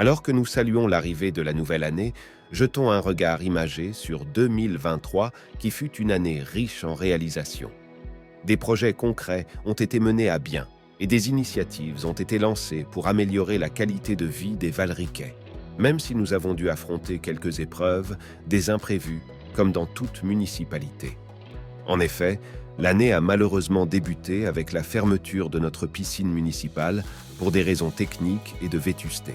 Alors que nous saluons l'arrivée de la nouvelle année, jetons un regard imagé sur 2023 qui fut une année riche en réalisations. Des projets concrets ont été menés à bien et des initiatives ont été lancées pour améliorer la qualité de vie des Valriquais, même si nous avons dû affronter quelques épreuves, des imprévus, comme dans toute municipalité. En effet, l'année a malheureusement débuté avec la fermeture de notre piscine municipale pour des raisons techniques et de vétusté.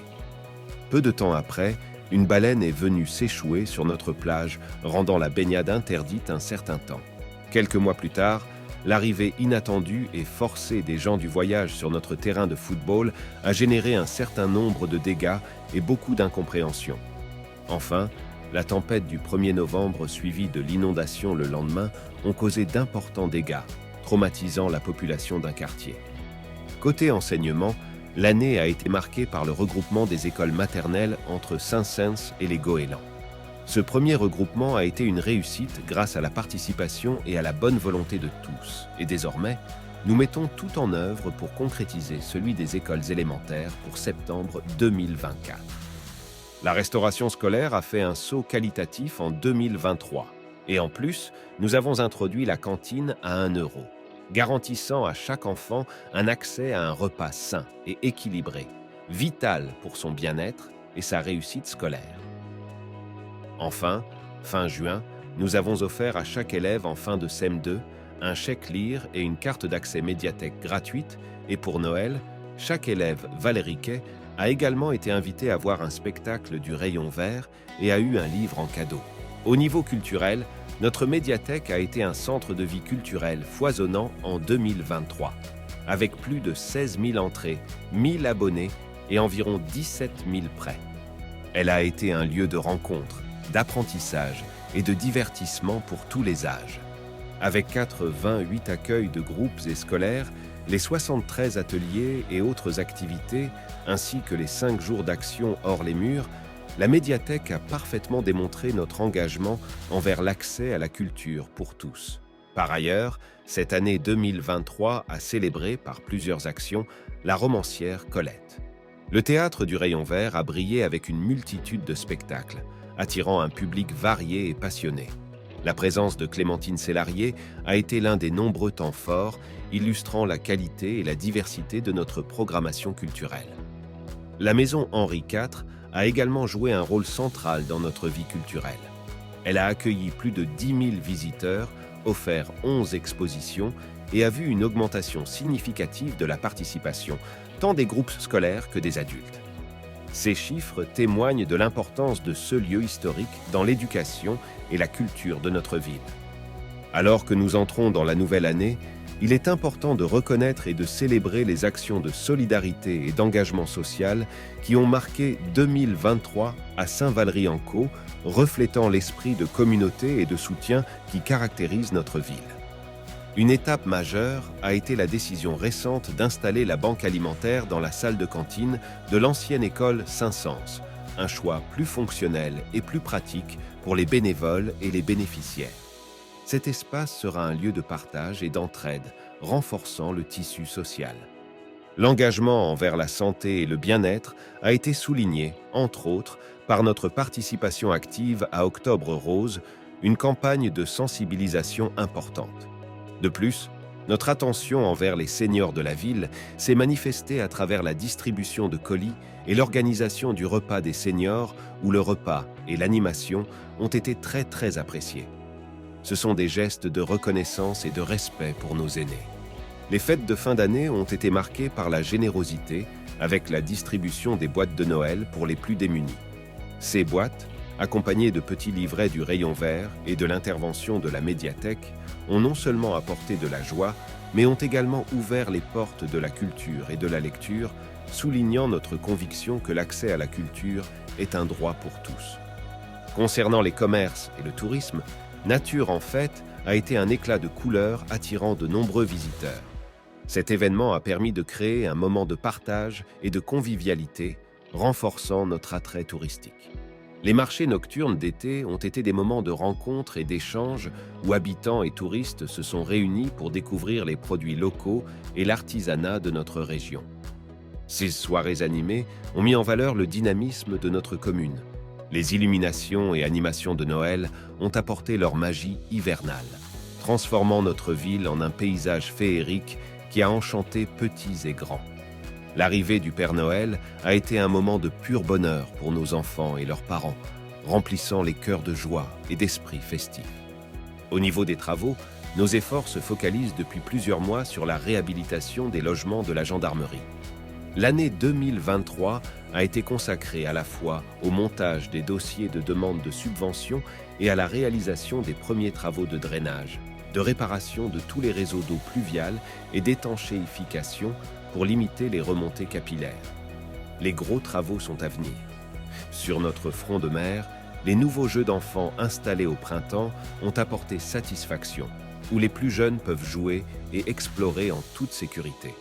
Peu de temps après, une baleine est venue s'échouer sur notre plage, rendant la baignade interdite un certain temps. Quelques mois plus tard, l'arrivée inattendue et forcée des gens du voyage sur notre terrain de football a généré un certain nombre de dégâts et beaucoup d'incompréhension. Enfin, la tempête du 1er novembre suivie de l'inondation le lendemain ont causé d'importants dégâts, traumatisant la population d'un quartier. Côté enseignement, l'année a été marquée par le regroupement des écoles maternelles entre Saint-Saëns et les Goélands. Ce premier regroupement a été une réussite grâce à la participation et à la bonne volonté de tous. Et désormais, nous mettons tout en œuvre pour concrétiser celui des écoles élémentaires pour septembre 2024. La restauration scolaire a fait un saut qualitatif en 2023. Et en plus, nous avons introduit la cantine à 1 €, garantissant à chaque enfant un accès à un repas sain et équilibré, vital pour son bien-être et sa réussite scolaire. Enfin, fin juin, nous avons offert à chaque élève en fin de CM2 un chèque lire et une carte d'accès médiathèque gratuite, et pour Noël, chaque élève valériquais a également été invité à voir un spectacle du Rayon Vert et a eu un livre en cadeau. Au niveau culturel, notre médiathèque a été un centre de vie culturelle foisonnant en 2023, avec plus de 16 000 entrées, 1 000 abonnés et environ 17 000 prêts. Elle a été un lieu de rencontre, d'apprentissage et de divertissement pour tous les âges. Avec 88 accueils de groupes et scolaires, les 73 ateliers et autres activités, ainsi que les 5 jours d'action hors les murs, la médiathèque a parfaitement démontré notre engagement envers l'accès à la culture pour tous. Par ailleurs, cette année 2023 a célébré, par plusieurs actions, la romancière Colette. Le théâtre du Rayon Vert a brillé avec une multitude de spectacles, attirant un public varié et passionné. La présence de Clémentine Célarié a été l'un des nombreux temps forts, illustrant la qualité et la diversité de notre programmation culturelle. La maison Henri IV a également joué un rôle central dans notre vie culturelle. Elle a accueilli plus de 10 000 visiteurs, offert 11 expositions et a vu une augmentation significative de la participation, tant des groupes scolaires que des adultes. Ces chiffres témoignent de l'importance de ce lieu historique dans l'éducation et la culture de notre ville. Alors que nous entrons dans la nouvelle année, il est important de reconnaître et de célébrer les actions de solidarité et d'engagement social qui ont marqué 2023 à Saint-Valery-en-Caux, reflétant l'esprit de communauté et de soutien qui caractérise notre ville. Une étape majeure a été la décision récente d'installer la banque alimentaire dans la salle de cantine de l'ancienne école Saint-Saëns, un choix plus fonctionnel et plus pratique pour les bénévoles et les bénéficiaires. Cet espace sera un lieu de partage et d'entraide, renforçant le tissu social. L'engagement envers la santé et le bien-être a été souligné, entre autres, par notre participation active à Octobre Rose, une campagne de sensibilisation importante. De plus, notre attention envers les seniors de la ville s'est manifestée à travers la distribution de colis et l'organisation du repas des seniors où le repas et l'animation ont été très appréciés. Ce sont des gestes de reconnaissance et de respect pour nos aînés. Les fêtes de fin d'année ont été marquées par la générosité avec la distribution des boîtes de Noël pour les plus démunis. Ces boîtes, accompagnées de petits livrets du Rayon Vert et de l'intervention de la médiathèque, ont non seulement apporté de la joie, mais ont également ouvert les portes de la culture et de la lecture, soulignant notre conviction que l'accès à la culture est un droit pour tous. Concernant les commerces et le tourisme, Nature en Fête a été un éclat de couleurs attirant de nombreux visiteurs. Cet événement a permis de créer un moment de partage et de convivialité, renforçant notre attrait touristique. Les marchés nocturnes d'été ont été des moments de rencontre et d'échange où habitants et touristes se sont réunis pour découvrir les produits locaux et l'artisanat de notre région. Ces soirées animées ont mis en valeur le dynamisme de notre commune. Les illuminations et animations de Noël ont apporté leur magie hivernale, transformant notre ville en un paysage féerique qui a enchanté petits et grands. L'arrivée du Père Noël a été un moment de pur bonheur pour nos enfants et leurs parents, remplissant les cœurs de joie et d'esprit festif. Au niveau des travaux, nos efforts se focalisent depuis plusieurs mois sur la réhabilitation des logements de la gendarmerie. L'année 2023 a été consacrée à la fois au montage des dossiers de demande de subvention et à la réalisation des premiers travaux de drainage, de réparation de tous les réseaux d'eau pluviale et d'étanchéification pour limiter les remontées capillaires. Les gros travaux sont à venir. Sur notre front de mer, les nouveaux jeux d'enfants installés au printemps ont apporté satisfaction, où les plus jeunes peuvent jouer et explorer en toute sécurité.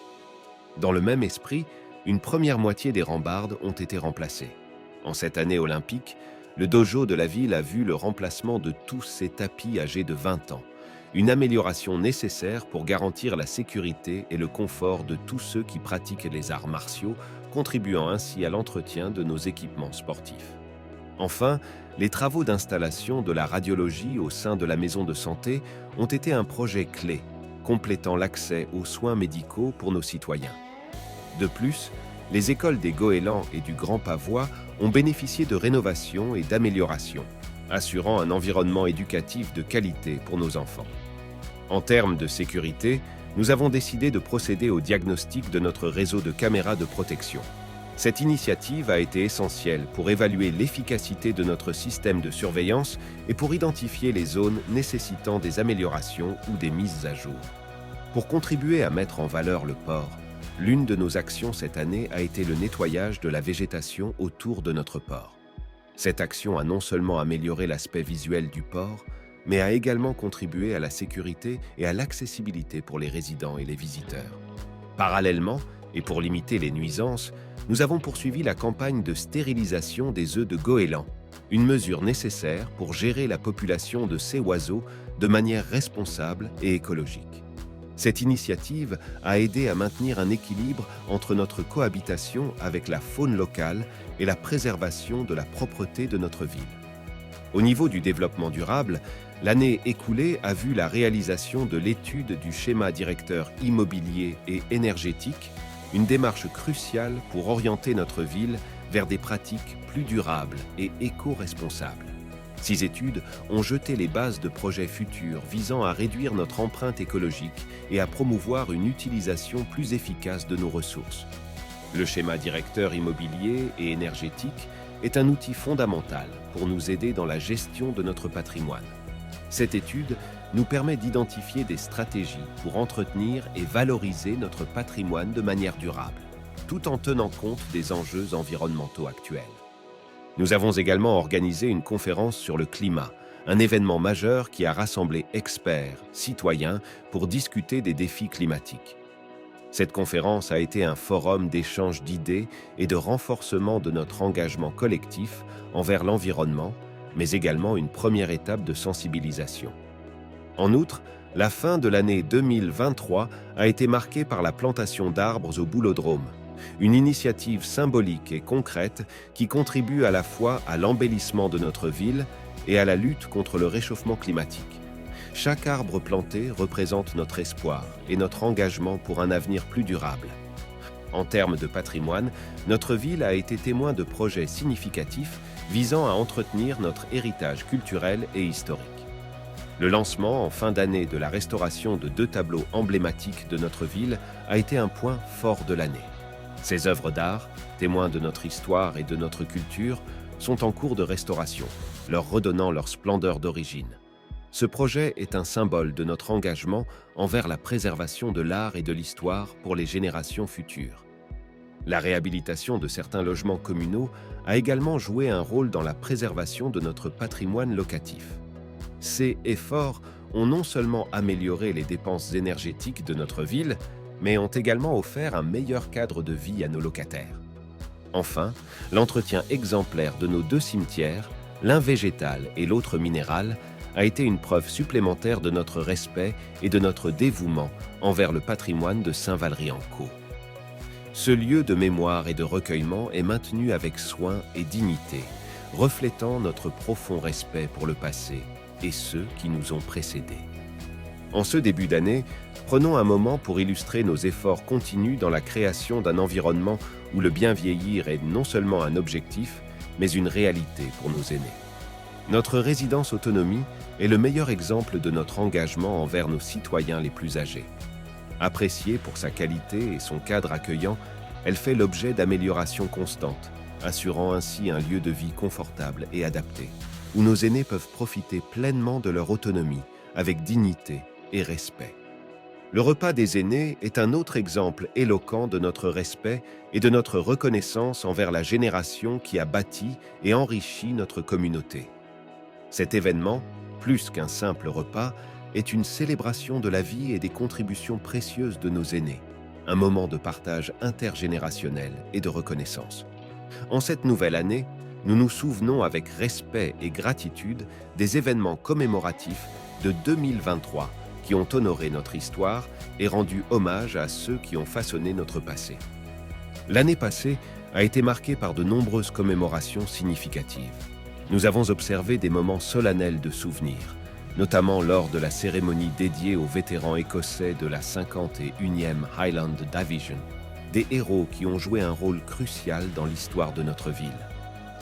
Dans le même esprit, une première moitié des rambardes ont été remplacées. En cette année olympique, le dojo de la ville a vu le remplacement de tous ces tapis âgés de 20 ans, une amélioration nécessaire pour garantir la sécurité et le confort de tous ceux qui pratiquent les arts martiaux, contribuant ainsi à l'entretien de nos équipements sportifs. Enfin, les travaux d'installation de la radiologie au sein de la maison de santé ont été un projet clé, complétant l'accès aux soins médicaux pour nos citoyens. De plus, les écoles des Goélands et du Grand Pavois ont bénéficié de rénovations et d'améliorations, assurant un environnement éducatif de qualité pour nos enfants. En termes de sécurité, nous avons décidé de procéder au diagnostic de notre réseau de caméras de protection. Cette initiative a été essentielle pour évaluer l'efficacité de notre système de surveillance et pour identifier les zones nécessitant des améliorations ou des mises à jour. Pour contribuer à mettre en valeur le port, l'une de nos actions cette année a été le nettoyage de la végétation autour de notre port. Cette action a non seulement amélioré l'aspect visuel du port, mais a également contribué à la sécurité et à l'accessibilité pour les résidents et les visiteurs. Parallèlement, et pour limiter les nuisances, nous avons poursuivi la campagne de stérilisation des œufs de goéland, une mesure nécessaire pour gérer la population de ces oiseaux de manière responsable et écologique. Cette initiative a aidé à maintenir un équilibre entre notre cohabitation avec la faune locale et la préservation de la propreté de notre ville. Au niveau du développement durable, l'année écoulée a vu la réalisation de l'étude du schéma directeur immobilier et énergétique, une démarche cruciale pour orienter notre ville vers des pratiques plus durables et éco-responsables. Ces études ont jeté les bases de projets futurs visant à réduire notre empreinte écologique et à promouvoir une utilisation plus efficace de nos ressources. Le schéma directeur immobilier et énergétique est un outil fondamental pour nous aider dans la gestion de notre patrimoine. Cette étude nous permet d'identifier des stratégies pour entretenir et valoriser notre patrimoine de manière durable, tout en tenant compte des enjeux environnementaux actuels. Nous avons également organisé une conférence sur le climat, un événement majeur qui a rassemblé experts, citoyens, pour discuter des défis climatiques. Cette conférence a été un forum d'échange d'idées et de renforcement de notre engagement collectif envers l'environnement, mais également une première étape de sensibilisation. En outre, la fin de l'année 2023 a été marquée par la plantation d'arbres au Boulodrome, une initiative symbolique et concrète qui contribue à la fois à l'embellissement de notre ville et à la lutte contre le réchauffement climatique. Chaque arbre planté représente notre espoir et notre engagement pour un avenir plus durable. En termes de patrimoine, notre ville a été témoin de projets significatifs visant à entretenir notre héritage culturel et historique. Le lancement en fin d'année de la restauration de 2 tableaux emblématiques de notre ville a été un point fort de l'année. Ces œuvres d'art, témoins de notre histoire et de notre culture, sont en cours de restauration, leur redonnant leur splendeur d'origine. Ce projet est un symbole de notre engagement envers la préservation de l'art et de l'histoire pour les générations futures. La réhabilitation de certains logements communaux a également joué un rôle dans la préservation de notre patrimoine locatif. Ces efforts ont non seulement amélioré les dépenses énergétiques de notre ville, mais ont également offert un meilleur cadre de vie à nos locataires. Enfin, l'entretien exemplaire de nos 2 cimetières, l'un végétal et l'autre minéral, a été une preuve supplémentaire de notre respect et de notre dévouement envers le patrimoine de Saint-Valery-en-Caux. Ce lieu de mémoire et de recueillement est maintenu avec soin et dignité, reflétant notre profond respect pour le passé et ceux qui nous ont précédés. En ce début d'année, prenons un moment pour illustrer nos efforts continus dans la création d'un environnement où le bien vieillir est non seulement un objectif, mais une réalité pour nos aînés. Notre résidence autonomie est le meilleur exemple de notre engagement envers nos citoyens les plus âgés. Appréciée pour sa qualité et son cadre accueillant, elle fait l'objet d'améliorations constantes, assurant ainsi un lieu de vie confortable et adapté, où nos aînés peuvent profiter pleinement de leur autonomie, avec dignité et respect. Le repas des aînés est un autre exemple éloquent de notre respect et de notre reconnaissance envers la génération qui a bâti et enrichi notre communauté. Cet événement, plus qu'un simple repas, est une célébration de la vie et des contributions précieuses de nos aînés, un moment de partage intergénérationnel et de reconnaissance. En cette nouvelle année, nous nous souvenons avec respect et gratitude des événements commémoratifs de 2023 qui ont honoré notre histoire et rendu hommage à ceux qui ont façonné notre passé. L'année passée a été marquée par de nombreuses commémorations significatives. Nous avons observé des moments solennels de souvenirs, notamment lors de la cérémonie dédiée aux vétérans écossais de la 51e Highland Division, des héros qui ont joué un rôle crucial dans l'histoire de notre ville.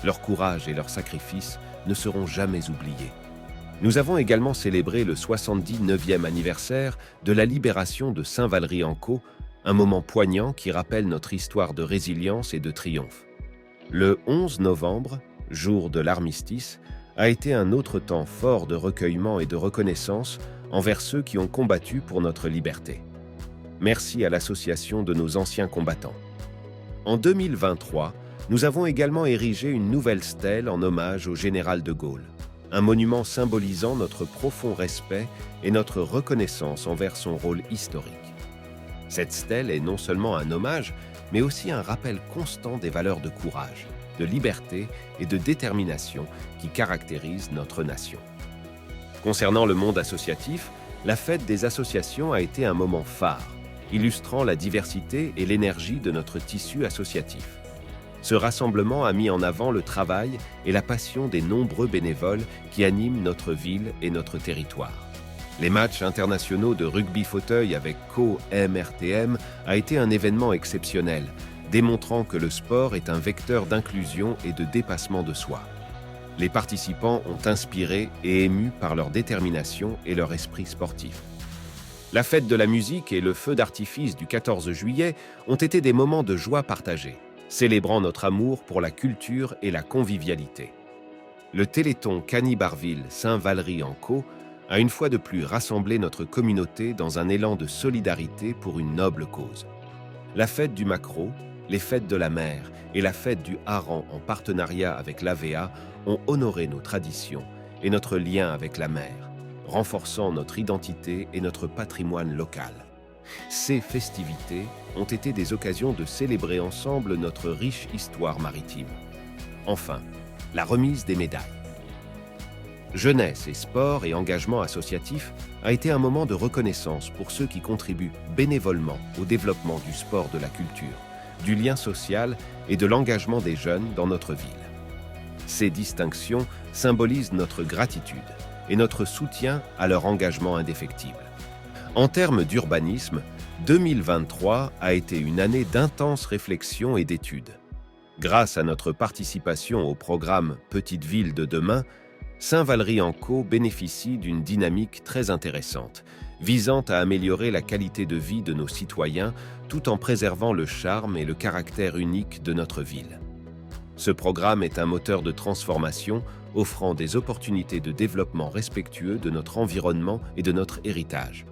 Leur courage et leur sacrifice ne seront jamais oubliés. Nous avons également célébré le 79e anniversaire de la libération de Saint-Valery-en-Caux, un moment poignant qui rappelle notre histoire de résilience et de triomphe. Le 11 novembre, jour de l'armistice, a été un autre temps fort de recueillement et de reconnaissance envers ceux qui ont combattu pour notre liberté. Merci à l'association de nos anciens combattants. En 2023, nous avons également érigé une nouvelle stèle en hommage au général de Gaulle, un monument symbolisant notre profond respect et notre reconnaissance envers son rôle historique. Cette stèle est non seulement un hommage, mais aussi un rappel constant des valeurs de courage, de liberté et de détermination qui caractérisent notre nation. Concernant le monde associatif, la fête des associations a été un moment phare, illustrant la diversité et l'énergie de notre tissu associatif. Ce rassemblement a mis en avant le travail et la passion des nombreux bénévoles qui animent notre ville et notre territoire. Les matchs internationaux de rugby fauteuil avec Co-MRTM a été un événement exceptionnel, démontrant que le sport est un vecteur d'inclusion et de dépassement de soi. Les participants ont inspiré et ému par leur détermination et leur esprit sportif. La fête de la musique et le feu d'artifice du 14 juillet ont été des moments de joie partagés, célébrant notre amour pour la culture et la convivialité. Le Téléthon Cany-Barville-Saint-Valery-en-Caux a une fois de plus rassemblé notre communauté dans un élan de solidarité pour une noble cause. La fête du maquereau, les fêtes de la mer et la fête du hareng en partenariat avec l'AVA ont honoré nos traditions et notre lien avec la mer, renforçant notre identité et notre patrimoine local. Ces festivités ont été des occasions de célébrer ensemble notre riche histoire maritime. Enfin, la remise des médailles. Jeunesse et sport et engagement associatif a été un moment de reconnaissance pour ceux qui contribuent bénévolement au développement du sport, de la culture, du lien social et de l'engagement des jeunes dans notre ville. Ces distinctions symbolisent notre gratitude et notre soutien à leur engagement indéfectible. En termes d'urbanisme, 2023 a été une année d'intense réflexion et d'études. Grâce à notre participation au programme Petite Ville de demain, Saint-Valery-en-Caux bénéficie d'une dynamique très intéressante, visant à améliorer la qualité de vie de nos citoyens tout en préservant le charme et le caractère unique de notre ville. Ce programme est un moteur de transformation offrant des opportunités de développement respectueux de notre environnement et de notre héritage.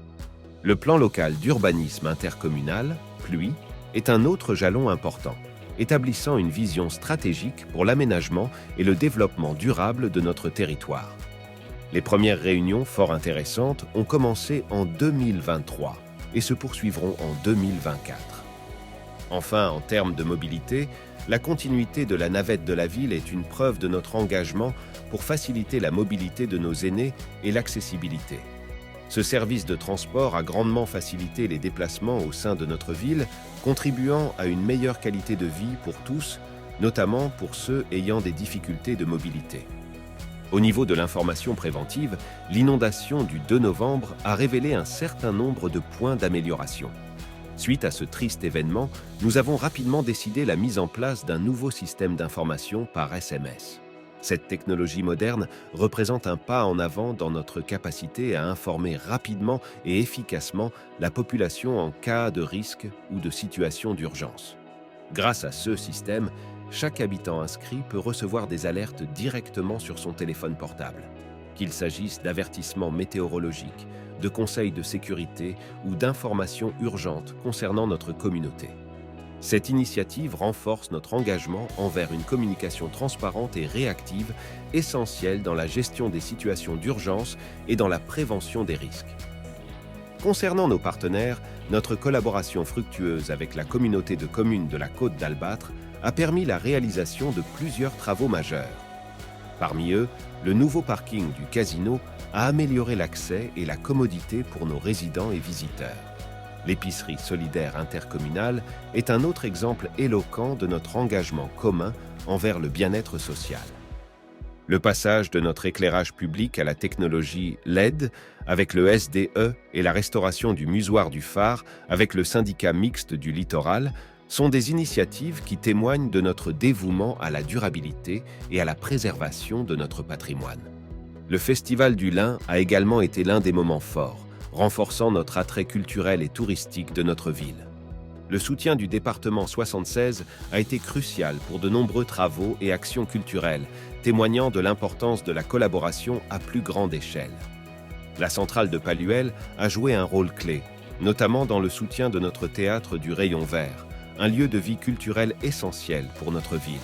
Le plan local d'urbanisme intercommunal, PLUI, est un autre jalon important, établissant une vision stratégique pour l'aménagement et le développement durable de notre territoire. Les premières réunions fort intéressantes ont commencé en 2023 et se poursuivront en 2024. Enfin, en termes de mobilité, la continuité de la navette de la ville est une preuve de notre engagement pour faciliter la mobilité de nos aînés et l'accessibilité. Ce service de transport a grandement facilité les déplacements au sein de notre ville, contribuant à une meilleure qualité de vie pour tous, notamment pour ceux ayant des difficultés de mobilité. Au niveau de l'information préventive, l'inondation du 2 novembre a révélé un certain nombre de points d'amélioration. Suite à ce triste événement, nous avons rapidement décidé la mise en place d'un nouveau système d'information par SMS. Cette technologie moderne représente un pas en avant dans notre capacité à informer rapidement et efficacement la population en cas de risque ou de situation d'urgence. Grâce à ce système, chaque habitant inscrit peut recevoir des alertes directement sur son téléphone portable, qu'il s'agisse d'avertissements météorologiques, de conseils de sécurité ou d'informations urgentes concernant notre communauté. Cette initiative renforce notre engagement envers une communication transparente et réactive, essentielle dans la gestion des situations d'urgence et dans la prévention des risques. Concernant nos partenaires, notre collaboration fructueuse avec la communauté de communes de la Côte d'Albâtre a permis la réalisation de plusieurs travaux majeurs. Parmi eux, le nouveau parking du casino a amélioré l'accès et la commodité pour nos résidents et visiteurs. L'épicerie solidaire intercommunale est un autre exemple éloquent de notre engagement commun envers le bien-être social. Le passage de notre éclairage public à la technologie LED avec le SDE et la restauration du musoir du phare avec le syndicat mixte du littoral sont des initiatives qui témoignent de notre dévouement à la durabilité et à la préservation de notre patrimoine. Le Festival du Lin a également été l'un des moments forts, renforçant notre attrait culturel et touristique de notre ville. Le soutien du département 76 a été crucial pour de nombreux travaux et actions culturelles, témoignant de l'importance de la collaboration à plus grande échelle. La centrale de Palluel a joué un rôle clé, notamment dans le soutien de notre théâtre du Rayon Vert, un lieu de vie culturelle essentiel pour notre ville.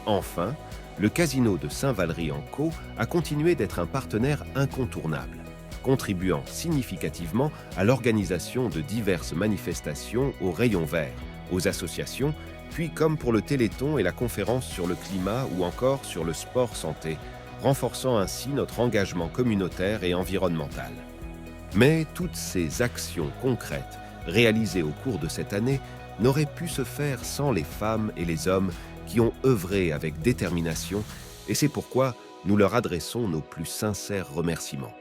Enfin, le casino de Saint-Valery-en-Caux a continué d'être un partenaire incontournable, contribuant significativement à l'organisation de diverses manifestations au Rayon Vert, aux associations, puis comme pour le Téléthon et la conférence sur le climat ou encore sur le sport santé, renforçant ainsi notre engagement communautaire et environnemental. Mais toutes ces actions concrètes, réalisées au cours de cette année, n'auraient pu se faire sans les femmes et les hommes qui ont œuvré avec détermination, et c'est pourquoi nous leur adressons nos plus sincères remerciements.